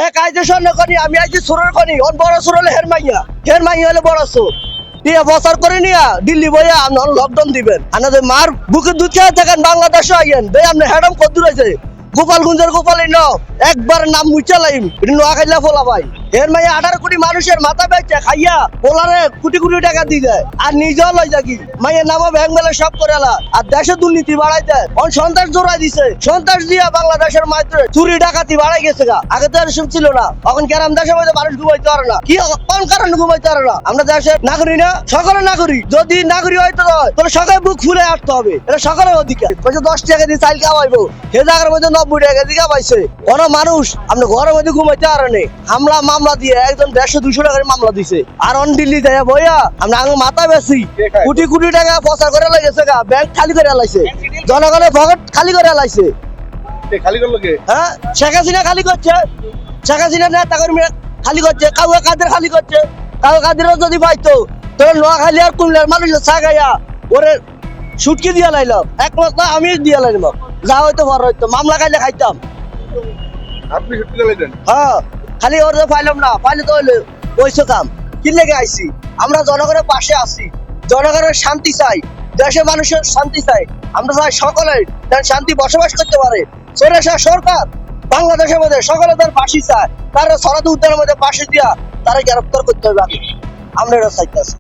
আইতে স্বর্ণ কনি আমি আইছি সুরের কনি অন বড় সুর হলে হের মাইয়া হলে বড় সুর দিয়ে বছর করে নিয়া দিল্লি বইয়া আপনার লকডাউন দিবেন আপনাদের মার বুকে দুধ খেয়ে থাকেন বাংলাদেশে আইয়েন বে আপনি হেডম কত দূর আছে গোপালগঞ্জের গোপালী ন একবার নাম মুচালাইম নোয়াখাইলা ফোলা ভাই এর মাইয়া 18 কোটি মানুষের মাথা বেচে খাইয়া পোলারে কোটি কোটি টাকা দিয়ে দেয় আর নিজেও লই যাকি মাইয়া নামা ব্যাংক মেলে সব করে আর দেশে দুর্নীতি বাড়াই দেয় অন সন্ত্রাস জোড়াই দিছে সন্ত্রাস দিয়া বাংলাদেশের মাধ্যমে চুরি ডাকাতি বাড়াই গেছে গা আগে তো এরকম ছিল না এখন কেরাম দেশের মধ্যে মানুষ ঘুমাইতে পারে না কি কোন কারণে ঘুমাইতে পারে না আমরা দেশের নাগরিক না সকলে নাগরিক যদি নাগরিক হইতে হয় তাহলে সকালে বুক ফুলে আসতে হবে এটা সকলের অধিকার 10 টাকা দিয়ে চাইল খাওয়াইবো সে জায়গার মধ্যে 90 টাকা দিয়ে পাইছে কোন মানুষ আপনি ঘরের মধ্যে ঘুমাইতে পারেনি হামলা মামলা দিয়ে একজন 150-200 টাকার মামলা দিছে আর অন দিল্লি যায় বইয়া আমরা আগে মাথা বেশি কোটি কোটি টাকা প্রচার করে লাগেছে গা ব্যাংক খালি করে লাইছে জনগণের পকেট খালি করে লাইছে খালি করলো কে? হ্যাঁ শেখ হাসিনা খালি করছে শেখ হাসিনা নেতা কর্মী খালি করছে কাউকে কাদের খালি করছে কাউকে কাদেরও যদি পাইতো তোর নোয়াখালী আর কুমিল্লার মানুষের ছাগাইয়া ওরে সুটকি দিয়া লাইল একমাত্র আমি দিয়া লাইলাম যা হইতো বড় হইতো মামলা খাইলে খাইতাম আপনি সত্যি চালাইতেন? হ্যাঁ খালি ওর পাইলাম না পাইলে তো হইলে ওইসব কাম কি লেগে আইছি আমরা জনগণের পাশে আছি জনগণের শান্তি চাই দেশের মানুষের শান্তি চাই আমরা চাই সকলে শান্তি বসবাস করতে পারে সরকার বাংলাদেশের মধ্যে সকলে তার ফাঁসি চায় তারা সরাতে উদ্যানের মধ্যে ফাঁসি দিয়া তারা গ্রেফতার করতে হবে আমরা এটা চাইতেছি।